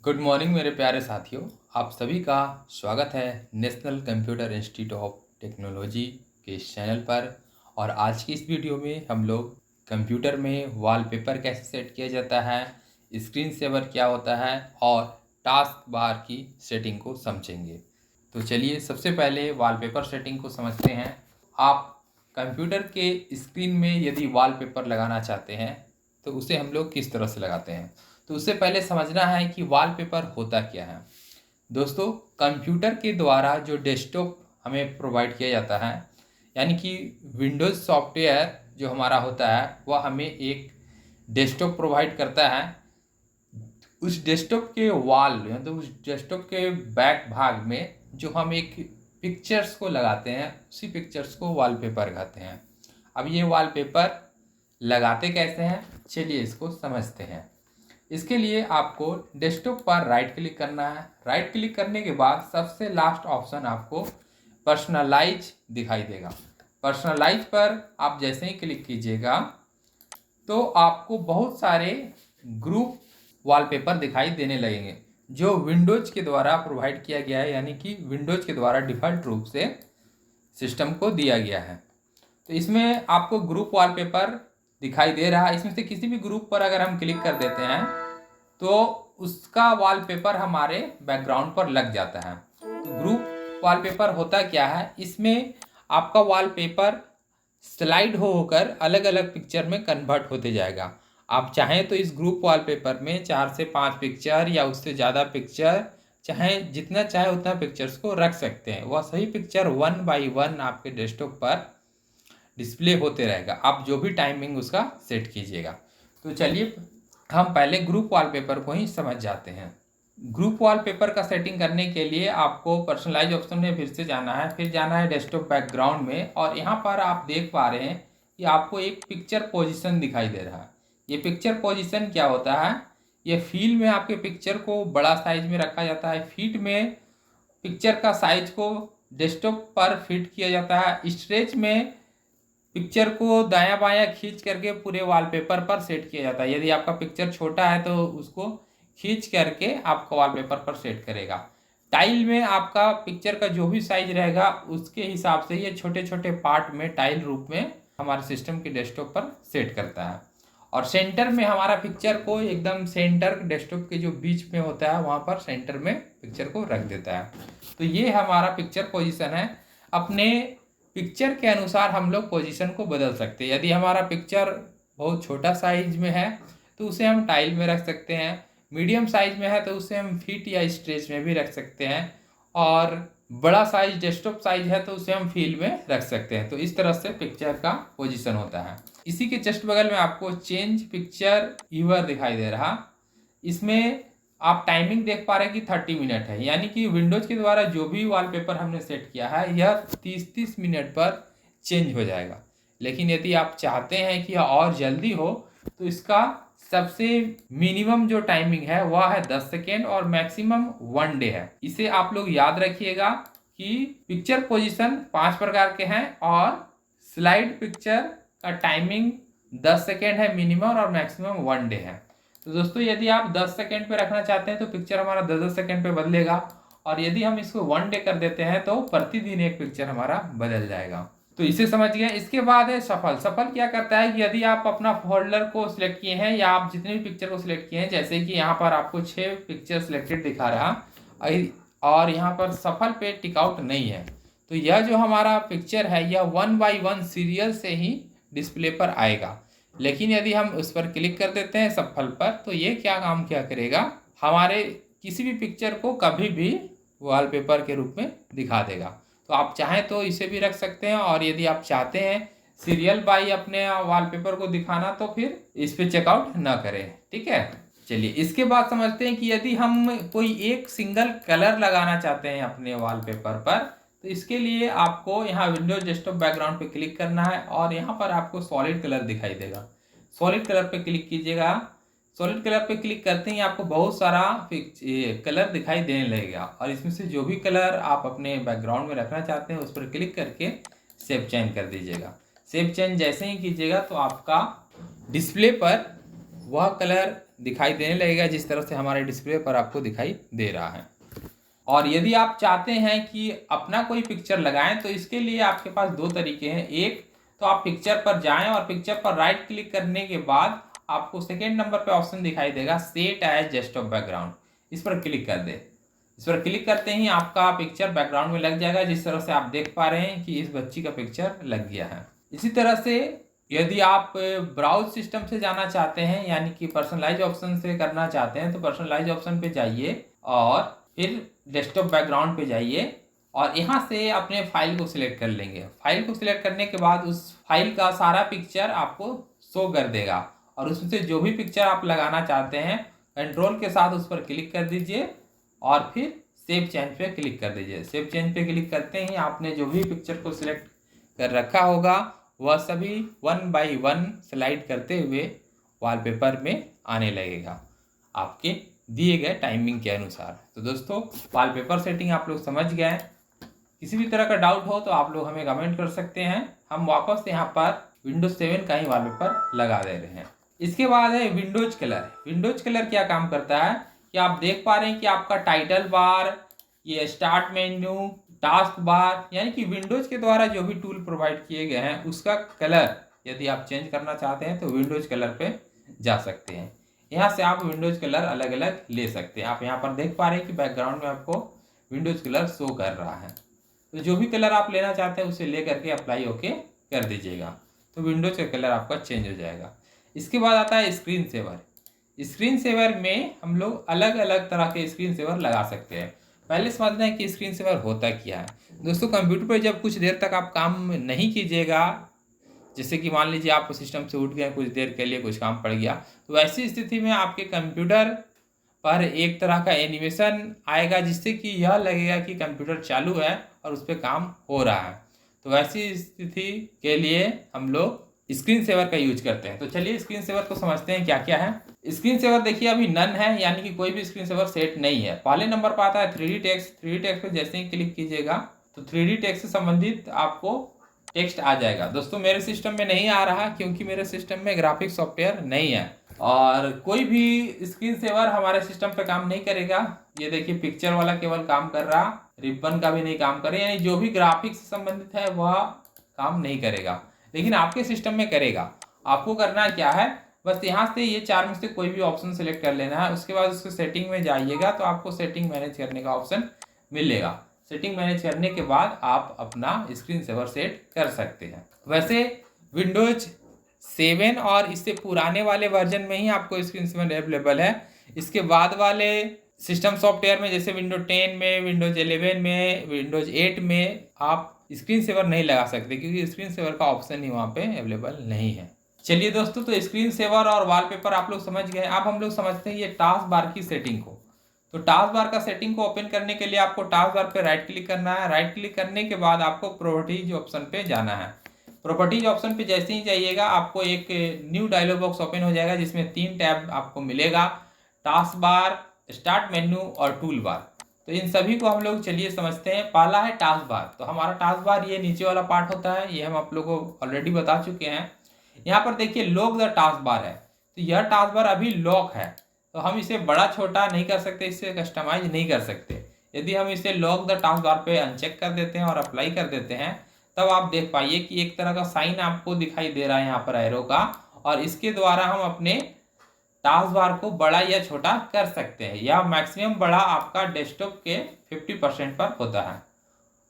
Good morning मेरे प्यारे साथियों। आप सभी का स्वागत है national computer institute of technology के इस चैनल पर। और आज की इस वीडियो में हम लोग कंप्यूटर में वॉलपेपर कैसे सेट किया जाता है, स्क्रीन सेवर क्या होता है और टास्क बार की सेटिंग को समझेंगे। तो चलिए सबसे पहले वॉलपेपर सेटिंग को समझते हैं। आप कंप्यूटर के स्क्रीन में यदि वॉलपेपर लगाना चाहते हैं तो उसे हम लोग किस तरह से लगाते हैं, तो उससे पहले समझना है कि वॉलपेपर होता क्या है। दोस्तों, कंप्यूटर के द्वारा जो डेस्कटॉप हमें प्रोवाइड किया जाता है, यानी कि विंडोज़ सॉफ्टवेयर जो हमारा होता है वह हमें एक डेस्कटॉप प्रोवाइड करता है। उस डेस्कटॉप के वॉल मतलब उस डेस्कटॉप के बैक भाग में जो हम एक पिक्चर्स को लगाते हैं उसी पिक्चर्स को वॉलपेपर कहते हैं। अब ये वॉलपेपर लगाते कैसे हैं, चलिए इसको समझते हैं। इसके लिए आपको डेस्कटॉप पर राइट क्लिक करना है। राइट क्लिक करने के बाद सबसे लास्ट ऑप्शन आपको पर्सनलाइज दिखाई देगा। पर्सनलाइज पर आप जैसे ही क्लिक कीजिएगा तो आपको बहुत सारे ग्रुप वॉलपेपर दिखाई देने लगेंगे जो विंडोज के द्वारा प्रोवाइड किया गया है, यानी कि विंडोज के द्वारा डिफ़ॉल्ट रूप से सिस्टम को दिया गया है। तो इसमें आपको ग्रुप वॉलपेपर दिखाई दे रहा है। इसमें से किसी भी ग्रुप पर अगर हम क्लिक कर देते हैं तो उसका वॉलपेपर हमारे बैकग्राउंड पर लग जाता है। तो ग्रुप वॉलपेपर होता क्या है, इसमें आपका वॉलपेपर स्लाइड होकर अलग अलग पिक्चर में कन्वर्ट होते जाएगा। आप चाहें तो इस ग्रुप वॉलपेपर में 4 से 5 पिक्चर या उससे ज़्यादा पिक्चर, चाहे जितना चाहे उतना पिक्चर्स को रख सकते हैं। वह सही पिक्चर 1 बाई 1 आपके डेस्कटॉप पर डिस्प्ले होते रहेगा, आप जो भी टाइमिंग उसका सेट कीजिएगा। तो चलिए हम पहले ग्रुप वॉलपेपर को ही समझ जाते हैं। ग्रुप वॉलपेपर का सेटिंग करने के लिए आपको पर्सनलाइज ऑप्शन में फिर से जाना है, फिर जाना है डेस्कटॉप बैकग्राउंड में, और यहाँ पर आप देख पा रहे हैं कि आपको एक पिक्चर पोजीशन दिखाई दे रहा है। ये पिक्चर पोजीशन क्या होता है, ये फील में आपके पिक्चर को बड़ा साइज में रखा जाता है। फीट में पिक्चर का साइज को डेस्कटॉप पर फिट किया जाता है। स्ट्रेच में पिक्चर को दायां बायां खींच करके पूरे वॉलपेपर पर सेट किया जाता है। यदि आपका पिक्चर छोटा है तो उसको खींच करके आपका वॉलपेपर पर सेट करेगा। टाइल में आपका पिक्चर का जो भी साइज रहेगा उसके हिसाब से ये छोटे छोटे पार्ट में टाइल रूप में हमारे सिस्टम के डेस्कटॉप पर सेट करता है। और सेंटर में हमारा पिक्चर को एकदम सेंटर डेस्कटॉप के जो बीच में होता है वहाँ पर सेंटर में पिक्चर को रख देता है। तो ये हमारा पिक्चर पोजीशन है। अपने पिक्चर के अनुसार हम लोग पोजीशन को बदल सकते हैं। यदि हमारा पिक्चर बहुत छोटा साइज में है तो उसे हम टाइल में रख सकते हैं, मीडियम साइज में है तो उसे हम फीट या स्ट्रेच में भी रख सकते हैं, और बड़ा साइज डेस्कटॉप साइज है तो उसे हम फील में रख सकते हैं। तो इस तरह से पिक्चर का पोजीशन होता है। इसी के जस्ट बगल में आपको चेंज पिक्चर व्यूअर दिखाई दे रहा। इसमें आप टाइमिंग देख पा रहे हैं कि 30 मिनट है, यानी कि विंडोज के द्वारा जो भी वॉलपेपर हमने सेट किया है यह 30-30 मिनट पर चेंज हो जाएगा। लेकिन यदि आप चाहते हैं कि यह और जल्दी हो तो इसका सबसे मिनिमम जो टाइमिंग है वह है 10 सेकेंड और मैक्सिमम 1 डे है। इसे आप लोग याद रखिएगा कि पिक्चर पोजीशन 5 प्रकार के हैं और स्लाइड पिक्चर का टाइमिंग 10 सेकेंड है मिनिमम और मैक्सिमम 1 डे है। तो दोस्तों, यदि आप 10 सेकेंड पे रखना चाहते हैं तो पिक्चर हमारा 10-10 सेकेंड पे बदलेगा, और यदि हम इसको 1 डे कर देते हैं तो प्रतिदिन एक पिक्चर हमारा बदल जाएगा। तो इसे समझ गए। इसके बाद है सफल। सफल क्या करता है कि यदि आप अपना फोल्डर को सिलेक्ट किए हैं या आप जितने भी पिक्चर को सिलेक्ट किए हैं, जैसे कि यहाँ पर आपको 6 पिक्चर सिलेक्टेड दिखा रहा और यहाँ पर सफल पे टिकआउट नहीं है, तो यह जो हमारा पिक्चर है यह 1 बाई 1 सीरियल से ही डिस्प्ले पर आएगा। लेकिन यदि हम उस पर क्लिक कर देते हैं सफल पर तो ये क्या करेगा, हमारे किसी भी पिक्चर को कभी भी वॉलपेपर के रूप में दिखा देगा। तो आप चाहें तो इसे भी रख सकते हैं, और यदि आप चाहते हैं सीरियल बाई अपने वॉलपेपर को दिखाना तो फिर इस पे चेकआउट ना करें। ठीक है, चलिए इसके बाद समझते हैं कि यदि हम कोई एक सिंगल कलर लगाना चाहते हैं अपने वॉलपेपर पर, तो इसके लिए आपको यहाँ विंडोज डेस्कटॉप बैकग्राउंड पे क्लिक करना है और यहाँ पर आपको सॉलिड कलर दिखाई देगा। सॉलिड कलर पे क्लिक कीजिएगा। सॉलिड कलर पे क्लिक करते ही आपको बहुत सारा कलर दिखाई देने लगेगा, और इसमें से जो भी कलर आप अपने बैकग्राउंड में रखना चाहते हैं उस पर क्लिक करके सेव चेंज कर दीजिएगा। सेव चेंज जैसे ही कीजिएगा तो आपका डिस्प्ले पर वह कलर दिखाई देने लगेगा जिस तरह से हमारे डिस्प्ले पर आपको दिखाई दे रहा है। और यदि आप चाहते हैं कि अपना कोई पिक्चर लगाएं तो इसके लिए आपके पास दो तरीके हैं। एक तो आप पिक्चर पर जाएं और पिक्चर पर राइट क्लिक करने के बाद आपको सेकेंड नंबर पे ऑप्शन दिखाई देगा सेट एज डेस्कटॉप बैकग्राउंड, इस पर क्लिक कर दे। इस पर क्लिक करते ही आपका पिक्चर बैकग्राउंड में लग जाएगा, जिस तरह से आप देख पा रहे हैं कि इस बच्ची का पिक्चर लग गया है। इसी तरह से यदि आप ब्राउज सिस्टम से जाना चाहते हैं यानी कि पर्सनलाइज ऑप्शन से करना चाहते हैं तो पर्सनलाइज ऑप्शन पे जाइए और फिर डेस्कटॉप बैकग्राउंड पे जाइए और यहाँ से अपने फाइल को सिलेक्ट कर लेंगे। फाइल को सिलेक्ट करने के बाद उस फाइल का सारा पिक्चर आपको शो कर देगा और उसमें से जो भी पिक्चर आप लगाना चाहते हैं कंट्रोल के साथ उस पर क्लिक कर दीजिए और फिर सेव चेंज पे क्लिक कर दीजिए। सेव चेंज पे क्लिक करते ही आपने जो भी पिक्चर को सिलेक्ट कर रखा होगा वह सभी 1 बाय 1 स्लाइड करते हुए वॉलपेपर में आने लगेगा आपके दिए गए टाइमिंग के अनुसार। तो दोस्तों वॉलपेपर सेटिंग आप लोग समझ गए। किसी भी तरह का डाउट हो तो आप लोग हमें कमेंट कर सकते हैं। हम वापस यहाँ पर विंडोज 7 का ही वॉलपेपर लगा दे रहे हैं। इसके बाद है विंडोज कलर। विंडोज कलर क्या काम करता है कि आप देख पा रहे हैं कि आपका टाइटल बार, ये स्टार्ट मेन्यू, टास्क बार यानी कि विंडोज के द्वारा जो भी टूल प्रोवाइड किए गए हैं उसका कलर यदि आप चेंज करना चाहते हैं तो विंडोज कलर पे जा सकते हैं। यहाँ से आप विंडोज कलर अलग अलग ले सकते हैं। आप यहाँ पर देख पा रहे हैं कि बैकग्राउंड में आपको विंडोज कलर शो कर रहा है। तो जो भी कलर आप लेना चाहते हैं उसे ले करके अप्लाई ओके कर दीजिएगा तो विंडोज का कलर आपका चेंज हो जाएगा। इसके बाद आता है स्क्रीन सेवर। स्क्रीन सेवर में हम लोग अलग अलग तरह के स्क्रीन सेवर लगा सकते हैं। पहले समझना है कि स्क्रीन सेवर होता क्या है। दोस्तों कंप्यूटर पर जब कुछ देर तक आप काम नहीं कीजिएगा, जैसे कि मान लीजिए आप सिस्टम से उठ गए, कुछ देर के लिए कुछ काम पड़ गया, तो ऐसी स्थिति में आपके कंप्यूटर पर एक तरह का एनिमेशन आएगा जिससे कि यह लगेगा कि कंप्यूटर चालू है और उस पर काम हो रहा है। तो ऐसी स्थिति के लिए हम लोग स्क्रीन सेवर का यूज करते हैं। तो चलिए स्क्रीन सेवर को समझते हैं क्या क्या है। स्क्रीन सेवर देखिए अभी नन है यानी कि कोई भी स्क्रीन सेवर सेट नहीं है। पहले नंबर पर आता है 3D टेक्स्ट। 3D टेक्स्ट पर जैसे ही क्लिक कीजिएगा तो 3D टेक्स्ट से संबंधित आपको टेक्स्ट आ जाएगा। दोस्तों मेरे सिस्टम में नहीं आ रहा क्योंकि मेरे सिस्टम में ग्राफिक्स सॉफ्टवेयर नहीं है और कोई भी स्क्रीन सेवर हमारे सिस्टम पे काम नहीं करेगा। ये देखिए पिक्चर वाला केवल काम कर रहा, रिबन का भी नहीं काम करे, यानी जो भी ग्राफिक्स से संबंधित है वह काम नहीं करेगा, लेकिन आपके सिस्टम में करेगा। आपको करना क्या है, बस यहाँ से ये 4 में से कोई भी ऑप्शन सेलेक्ट कर लेना है। उसके बाद उसके सेटिंग में जाइएगा तो आपको सेटिंग मैनेज करने का ऑप्शन मिलेगा। सेटिंग मैनेज करने के बाद आप अपना स्क्रीन सेवर सेट कर सकते हैं। वैसे विंडोज 7 और इससे पुराने वाले वर्जन में ही आपको स्क्रीन सेवर अवेलेबल है। इसके बाद वाले सिस्टम सॉफ्टवेयर में जैसे विंडोज 10 में, विंडोज 11 में, विंडोज 8 में आप स्क्रीन सेवर नहीं लगा सकते क्योंकि स्क्रीन सेवर का ऑप्शन ही वहाँ पे अवेलेबल नहीं है। चलिए दोस्तों तो स्क्रीन सेवर और वॉलपेपर आप लोग समझ गए। अब हम लोग समझते हैं ये टास्क बार की सेटिंग को। तो टास्क बार का सेटिंग को ओपन करने के लिए आपको टास्क बार पे राइट क्लिक करना है। राइट क्लिक करने के बाद आपको प्रॉपर्टीज ऑप्शन पे जाना है। प्रॉपर्टीज ऑप्शन पे जैसे ही जाइएगा आपको एक न्यू डायलॉग बॉक्स ओपन हो जाएगा जिसमें 3 टैब आपको मिलेगा, टास्क बार, स्टार्ट मेन्यू और टूल बार। तो इन सभी को हम लोग चलिए समझते हैं। पहला है टास्क बार। तो हमारा टास्क बार ये नीचे वाला पार्ट होता है, ये हम आप लोगों को ऑलरेडी बता चुके हैं। यहाँ पर देखिए लॉक द टास्क बार है, तो यह टास्क बार अभी लॉक है तो हम इसे बड़ा छोटा नहीं कर सकते, इसे कस्टमाइज नहीं कर सकते। यदि हम इसे लॉक द टास्क बार पे अनचेक कर देते हैं और अप्लाई कर देते हैं तब आप देख पाइए कि एक तरह का साइन आपको दिखाई दे रहा है यहाँ पर एरो का, और इसके द्वारा हम अपने टास्क बार को बड़ा या छोटा कर सकते हैं। या मैक्सिमम बड़ा आपका डेस्कटॉप के 50% पर होता है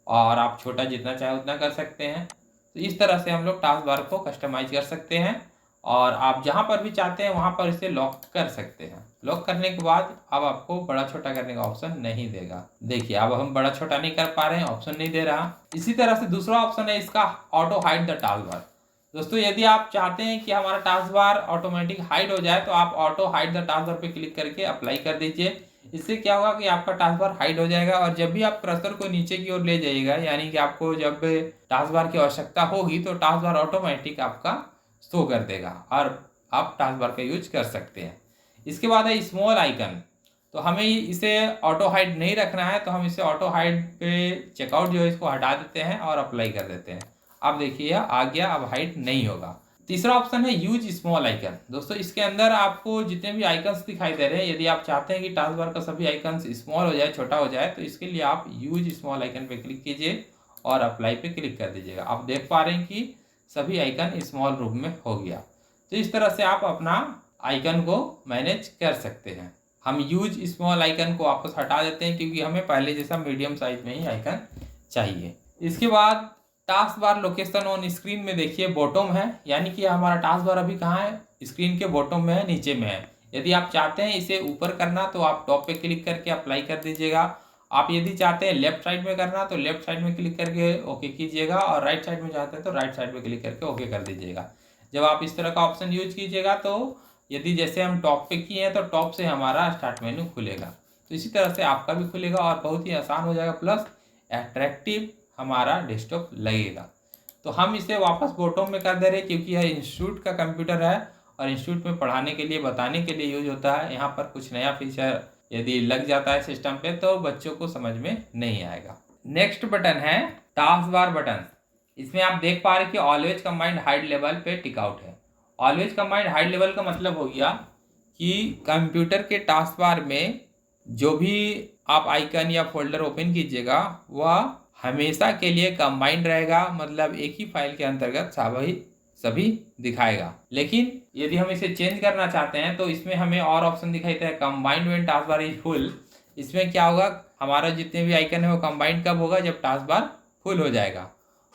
और आप छोटा जितना चाहे उतना कर सकते हैं। तो इस तरह से हम लोग टास्क बार को कस्टमाइज कर सकते हैं और आप जहां पर भी चाहते हैं वहां पर इसे लॉक कर सकते हैं। लॉक करने के बाद अब आपको बड़ा छोटा करने का ऑप्शन नहीं देगा। देखिए अब हम बड़ा छोटा नहीं कर पा रहे हैं, ऑप्शन नहीं दे रहा। इसी तरह से दूसरा ऑप्शन है इसका auto hide the task bar. दोस्तों यदि आप चाहते हैं कि हमारा टास्क बार ऑटोमेटिक हाइड हो जाए तो आप auto hide the task bar पे क्लिक करके अप्लाई कर दीजिए। इससे क्या होगा कि आपका टास्क बार हाइड हो जाएगा और जब भी आप कर्सर को नीचे की ओर ले जाइएगा यानी कि आपको जब टास्क बार की आवश्यकता होगी तो टास्क बार ऑटोमेटिक आपका शो कर देगा और आप टास्क बार का यूज कर सकते हैं। इसके बाद है स्मॉल आइकन। तो हमें इसे ऑटो हाइड नहीं रखना है तो हम इसे ऑटो हाइड पे चेकआउट जो है इसको हटा देते हैं और अप्लाई कर देते हैं। अब देखिए आ गया, अब हाइड नहीं होगा। तीसरा ऑप्शन है यूज स्मॉल आइकन। दोस्तों इसके अंदर आपको जितने भी आइकन्स दिखाई दे रहे हैं, यदि आप चाहते हैं कि टास्क बार का सभी आइकन्स स्मॉल हो जाए, छोटा हो जाए, तो इसके लिए आप यूज स्मॉल आइकन पे क्लिक कीजिए और अप्लाई पे क्लिक कर दीजिएगा। आप देख पा रहे हैं कि सभी आइकन स्मॉल रूप में हो गया। तो इस तरह से आप अपना आइकन को मैनेज कर सकते हैं। हम यूज स्मॉल आइकन को वापस हटा देते हैं क्योंकि हमें पहले जैसा मीडियम साइज में ही आइकन चाहिए। इसके बाद task bar location on screen में देखिए बॉटम है, यानी कि हमारा टास्क बार अभी कहाँ है, स्क्रीन के बॉटम में है, नीचे में है। यदि आप चाहते हैं इसे ऊपर करना तो आप टॉप पे क्लिक करके अप्लाई कर दीजिएगा। आप यदि चाहते हैं लेफ्ट साइड में करना तो लेफ्ट साइड में क्लिक करके ओके कीजिएगा, और राइट साइड में चाहते हैं तो राइट साइड में क्लिक करके ओके कर दीजिएगा। जब आप इस तरह का ऑप्शन यूज कीजिएगा तो यदि जैसे हम टॉप पे किए हैं तो टॉप से हमारा स्टार्ट मेन्यू खुलेगा। तो इसी तरह से आपका भी खुलेगा और बहुत ही आसान हो जाएगा, प्लस अट्रैक्टिव हमारा डेस्कटॉप लगेगा। तो हम इसे वापस बॉटम में कर दे रहे हैं क्योंकि यह इंस्टीट्यूट का कंप्यूटर है और इंस्टीट्यूट में पढ़ाने के लिए, बताने के लिए यूज होता है। यहाँ पर कुछ नया फीचर यदि लग जाता है सिस्टम पे तो बच्चों को समझ में नहीं आएगा। नेक्स्ट बटन है टास्क बार बटन। इसमें आप देख पा रहे हैं कि ऑलवेज कंबाइंड हाइड लेवल पे टिक आउट है। ऑलवेज कंबाइंड हाइड लेवल का मतलब हो गया कि कंप्यूटर के टास्क बार में जो भी आप आइकन या फोल्डर ओपन कीजिएगा वह हमेशा के लिए कंबाइंड रहेगा, मतलब एक ही फाइल के अंतर्गत सभी दिखाएगा। लेकिन यदि हम इसे चेंज करना चाहते हैं तो इसमें हमें और ऑप्शन दिखाई देता है combined when task bar is full. इसमें क्या होगा, हमारा जितने भी आइकन है वो कंबाइंड कब होगा, जब टास्क बार फुल हो जाएगा।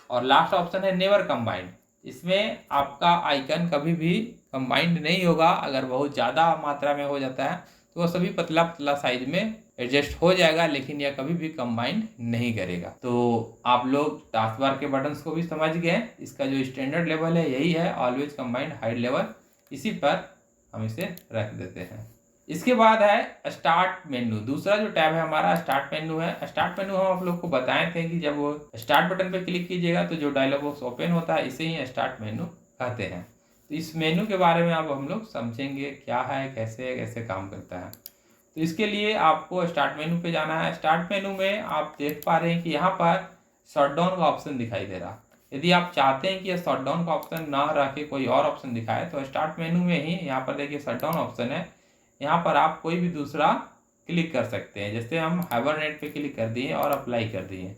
और लास्ट ऑप्शन है नेवर कंबाइंड। इसमें आपका आइकन कभी भी कंबाइंड नहीं होगा। अगर बहुत ज़्यादा मात्रा में हो जाता है तो वह सभी पतला पतला साइज में एडजस्ट हो जाएगा, लेकिन यह कभी भी कंबाइंड नहीं करेगा। तो आप लोग टास्क बार के बटन्स को भी समझ गए। इसका जो स्टैंडर्ड लेवल है यही है, ऑलवेज कंबाइंड हाइड लेवल। इसी पर हम इसे रख देते हैं। इसके बाद है स्टार्ट मेन्यू। दूसरा जो टैब है हमारा स्टार्ट मेन्यू है। स्टार्ट मेन्यू हम आप लोग को बताए थे कि जब वो स्टार्ट बटन पे क्लिक कीजिएगा तो जो डायलॉग बॉक्स ओपन होता है इसे ही स्टार्ट मेन्यू कहते हैं। तो इस मेन्यू के बारे में अब हम लोग समझेंगे क्या है, कैसे काम करता है। तो इसके लिए आपको स्टार्ट मेन्यू पे जाना है। स्टार्ट मेन्यू में आप देख पा रहे हैं कि यहाँ पर शटडाउन का ऑप्शन दिखाई दे रहा। यदि आप चाहते हैं कि यह शटडाउन का ऑप्शन ना रख के कोई और ऑप्शन दिखाए तो स्टार्ट मेन्यू में ही यहाँ पर देखिए शटडाउन ऑप्शन है। यहाँ पर आप कोई भी दूसरा क्लिक कर सकते हैं। जैसे हम हाइबरनेट पे क्लिक कर दिए और अप्लाई कर दिए।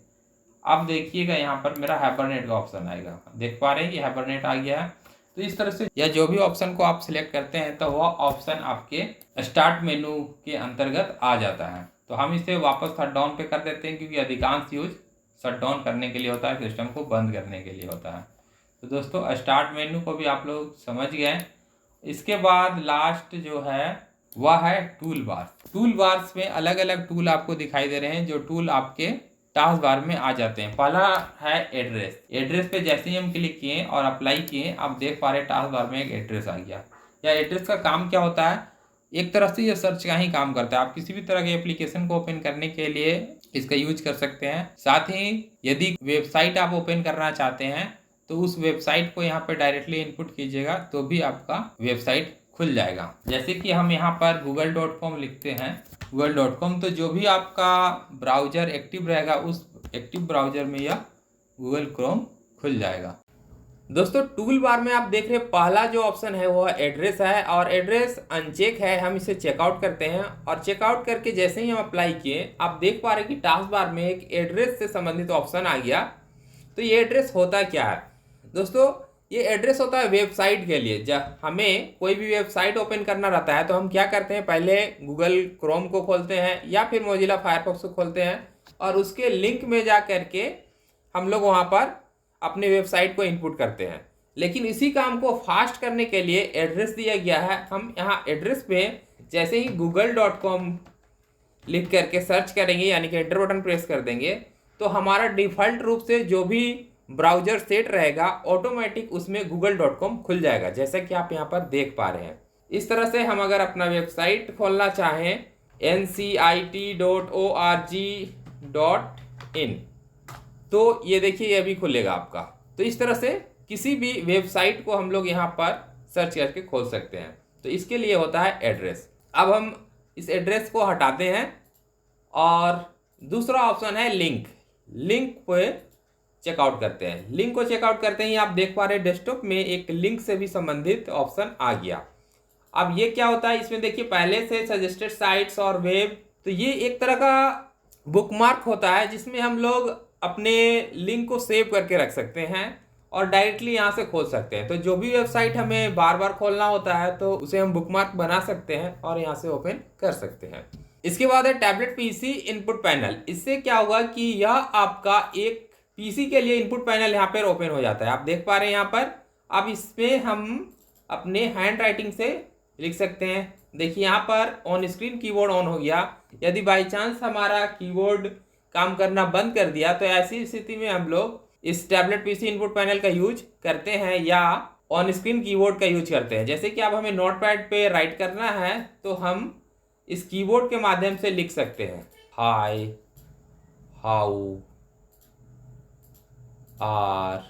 अब देखिएगा यहाँ पर मेरा हाइबरनेट का ऑप्शन आएगा। देख पा रहे हैं कि हाइबरनेट आ गया है। तो इस तरह से या जो भी ऑप्शन को आप सिलेक्ट करते हैं तो वह ऑप्शन आपके स्टार्ट मेनू के अंतर्गत आ जाता है। तो हम इसे वापस शट डाउन पे कर देते हैं क्योंकि अधिकांश यूज शट डाउन करने के लिए होता है, सिस्टम को बंद करने के लिए होता है। तो दोस्तों स्टार्ट मेनू को भी आप लोग समझ गए। इसके बाद लास्ट जो है वह है टूल बार। टूल बार्स में अलग अलग टूल आपको दिखाई दे रहे हैं जो टूल आपके टास्क बार में आ जाते हैं। पहला है एड्रेस। एड्रेस पे जैसे ही हम क्लिक किए और अप्लाई किए आप देख पा रहे हैं टास्क बार में एक एड्रेस आ गया। या एड्रेस का काम क्या होता है, एक तरह से ये सर्च का ही काम करता है। आप किसी भी तरह के एप्लीकेशन को ओपन करने के लिए इसका यूज कर सकते हैं। साथ ही यदि वेबसाइट आप ओपन करना चाहते हैं तो उस वेबसाइट को यहाँ पे डायरेक्टली इनपुट कीजिएगा तो भी आपका वेबसाइट खुल जाएगा। जैसे कि हम यहाँ पर google.com लिखते हैं, google.com, तो जो भी आपका ब्राउज़र एक्टिव रहेगा उस एक्टिव ब्राउज़र में यह गूगल क्रोम खुल जाएगा। दोस्तों टूल बार में आप देख रहे हैं पहला जो ऑप्शन है वो एड्रेस है और एड्रेस अनचेक है। हम इसे चेकआउट करते हैं और चेकआउट करके जैसे ही हम अप्लाई किए आप देख पा रहे हैं कि टास्क बार में एक एड्रेस से संबंधित ऑप्शन आ गया। तो ये एड्रेस होता क्या है दोस्तों, ये एड्रेस होता है वेबसाइट के लिए। जब हमें कोई भी वेबसाइट ओपन करना रहता है तो हम क्या करते हैं, पहले गूगल क्रोम को खोलते हैं या फिर मोजिला फायरफॉक्स को खोलते हैं और उसके लिंक में जा करके हम लोग वहाँ पर अपने वेबसाइट को इनपुट करते हैं। लेकिन इसी काम को फास्ट करने के लिए एड्रेस दिया गया है। हम यहाँ एड्रेस पे जैसे ही google.com लिख करके सर्च करेंगे यानी कि एंटर बटन प्रेस कर देंगे तो हमारा डिफ़ॉल्ट रूप से जो भी ब्राउज़र सेट रहेगा ऑटोमेटिक उसमें google.com खुल जाएगा, जैसा कि आप यहाँ पर देख पा रहे हैं। इस तरह से हम अगर अपना वेबसाइट खोलना चाहें ncit.org.in तो ये देखिए ये भी खुलेगा आपका। तो इस तरह से किसी भी वेबसाइट को हम लोग यहाँ पर सर्च करके खोल सकते हैं। तो इसके लिए होता है एड्रेस। अब हम इस एड्रेस को हटाते हैं और दूसरा ऑप्शन है लिंक। लिंक पे चेकआउट करते हैं। लिंक को चेकआउट करते ही आप देख पा रहे हैं डेस्कटॉप में एक लिंक से भी संबंधित ऑप्शन आ गया। अब ये क्या होता है, इसमें देखिए पहले से सजेस्टेड साइट्स और वेब, तो ये एक तरह का बुकमार्क होता है जिसमें हम लोग अपने लिंक को सेव करके रख सकते हैं और डायरेक्टली यहाँ से खोल सकते हैं। तो जो भी वेबसाइट हमें बार बार खोलना होता है तो उसे हम बुकमार्क बना सकते हैं और यहाँ से ओपन कर सकते हैं। इसके बाद है टैबलेट पीसी इनपुट पैनल। इससे क्या होगा कि यह आपका एक पीसी के लिए इनपुट पैनल यहाँ पर ओपन हो जाता है। आप देख पा रहे हैं यहाँ पर। अब इसमें हम अपने हैंड राइटिंग से लिख सकते हैं। देखिए यहाँ पर ऑन स्क्रीन कीबोर्ड ऑन हो गया। यदि बाई चांस हमारा कीबोर्ड काम करना बंद कर दिया तो ऐसी स्थिति में हम लोग इस टैबलेट पीसी इनपुट पैनल का यूज करते हैं या ऑन स्क्रीन कीबोर्ड का यूज करते हैं। जैसे कि अब हमें नोटपैड पे राइट करना है तो हम इस कीबोर्ड के माध्यम से लिख सकते हैं हाय, हाउ आर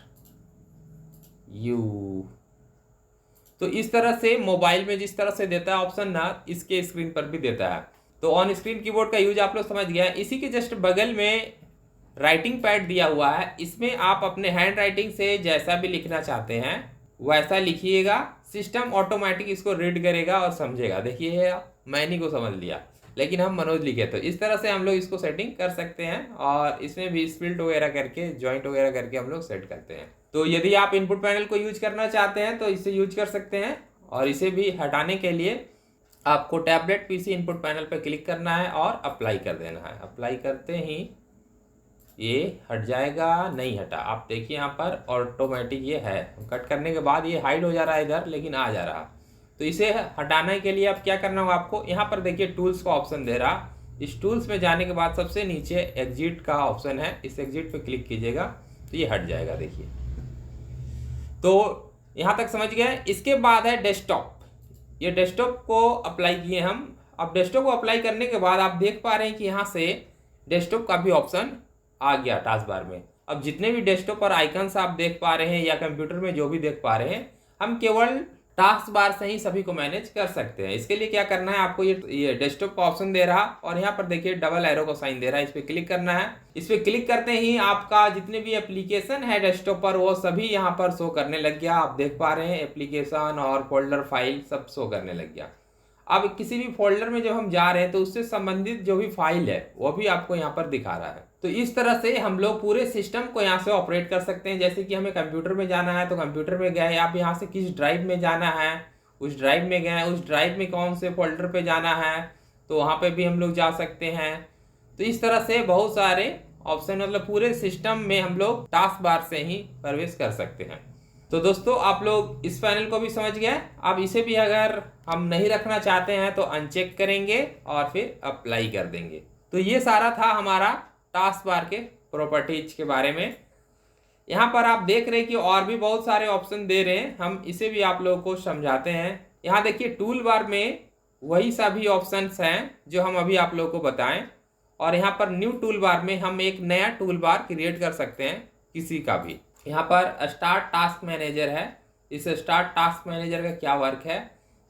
यू। तो इस तरह से मोबाइल में जिस तरह से देता है ऑप्शन ना, इसके स्क्रीन पर भी देता है। तो ऑन स्क्रीन कीबोर्ड का यूज आप लोग समझ गए। इसी के जस्ट बगल में राइटिंग पैड दिया हुआ है। इसमें आप अपने हैंड राइटिंग से जैसा भी लिखना चाहते हैं वैसा लिखिएगा। सिस्टम ऑटोमेटिक इसको रीड करेगा और समझेगा। देखिए मैंने को समझ लिया, लेकिन हम मनोज लिखे। तो इस तरह से हम लोग इसको सेटिंग कर सकते हैं और इसमें भी स्प्लिट वगैरह करके, जॉइंट वगैरह करके हम लोग सेट करते हैं। तो यदि आप इनपुट पैनल को यूज करना चाहते हैं तो इसे यूज कर सकते हैं। और इसे भी हटाने के लिए आपको टैबलेट पीसी इनपुट पैनल पर क्लिक करना है और अप्लाई कर देना है। अप्लाई करते ही ये हट जाएगा, नहीं हटा। आप देखिए यहाँ पर ऑटोमेटिक ये है। कट करने के बाद ये हाइड हो जा रहा है इधर, लेकिन आ जा रहा। तो इसे हटाने के लिए अब क्या करना होगा आपको, यहाँ पर देखिए टूल्स का ऑप्शन दे रहा। इस टूल्स में जाने के बाद सबसे नीचे एग्जिट का ऑप्शन है, इस एग्जिट पे क्लिक कीजिएगा तो ये हट जाएगा। देखिए तो यहाँ तक समझ गए। इसके बाद है डेस्कटॉप। ये डेस्कटॉप को अप्लाई किए हम। अब डेस्कटॉप को अप्लाई करने के बाद आप देख पा रहे हैं कि यहाँ से डेस्कटॉप का भी ऑप्शन आ गया टास्क बार में। अब जितने भी डेस्कटॉप पर आइकन्स आप देख पा रहे हैं या कंप्यूटर में जो भी देख पा रहे हैं, हम केवल टास्क बार से ही सभी को मैनेज कर सकते हैं। इसके लिए क्या करना है आपको, ये डेस्कटॉप का ऑप्शन दे रहा और यहाँ पर देखिए डबल एरो का साइन दे रहा है। इस पर क्लिक करना है। इस पर क्लिक करते ही आपका जितने भी एप्लीकेशन है डेस्कटॉप पर वो सभी यहाँ पर शो करने लग गया। आप देख पा रहे हैं एप्लीकेशन और फोल्डर फाइल सब शो करने लग गया। अब किसी भी फोल्डर में जब हम जा रहे हैं तो उससे संबंधित जो भी फाइल है वो भी आपको यहाँ पर दिखा रहा है। तो इस तरह से हम लोग पूरे सिस्टम को यहाँ से ऑपरेट कर सकते हैं। जैसे कि हमें कंप्यूटर में जाना है तो कंप्यूटर में गए, आप यहाँ से किस ड्राइव में जाना है उस ड्राइव में गए, उस ड्राइव में कौन से फोल्डर पे जाना है तो वहाँ पे भी हम लोग जा सकते हैं। तो इस तरह से बहुत सारे ऑप्शन, मतलब पूरे सिस्टम में हम लोग टास्क बार से ही प्रवेश कर सकते हैं। तो दोस्तों आप लोग इस पैनल को भी समझ गए। अब इसे भी अगर हम नहीं रखना चाहते हैं तो अनचेक करेंगे और फिर अप्लाई कर देंगे। तो ये सारा था हमारा टास्क बार के प्रॉपर्टीज के बारे में। यहाँ पर आप देख रहे हैं कि और भी बहुत सारे ऑप्शन दे रहे हैं, हम इसे भी आप लोगों को समझाते हैं। यहाँ देखिए टूल बार में वही सभी ऑप्शंस हैं जो हम अभी आप लोगों को बताएं। और यहाँ पर न्यू टूल बार में हम एक नया टूल बार क्रिएट कर सकते हैं किसी का भी। यहाँ पर स्टार्ट टास्क मैनेजर है। इस स्टार्ट टास्क मैनेजर का क्या वर्क है,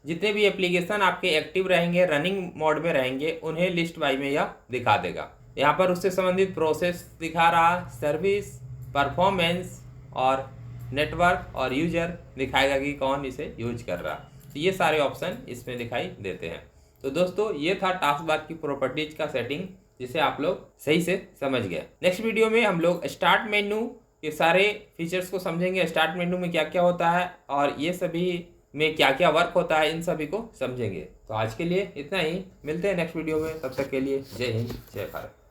जितने भी एप्लीकेशन आपके एक्टिव रहेंगे, रनिंग मोड में रहेंगे, उन्हें लिस्ट वाइज में यह दिखा देगा। यहाँ पर उससे संबंधित प्रोसेस दिखा रहा, सर्विस, परफॉर्मेंस और नेटवर्क और यूजर दिखाएगा कि कौन इसे यूज कर रहा। तो ये सारे ऑप्शन इसमें दिखाई देते हैं। तो दोस्तों ये था टास्क बार की प्रॉपर्टीज का सेटिंग, जिसे आप लोग सही से समझ गए। नेक्स्ट वीडियो में हम लोग स्टार्ट मेन्यू के सारे फीचर्स को समझेंगे। स्टार्ट मेन्यू में क्या क्या होता है और ये सभी में क्या क्या वर्क होता है, इन सभी को समझेंगे। तो आज के लिए इतना ही, मिलते हैं नेक्स्ट वीडियो में। तब तक के लिए जय हिंद, जय भारत।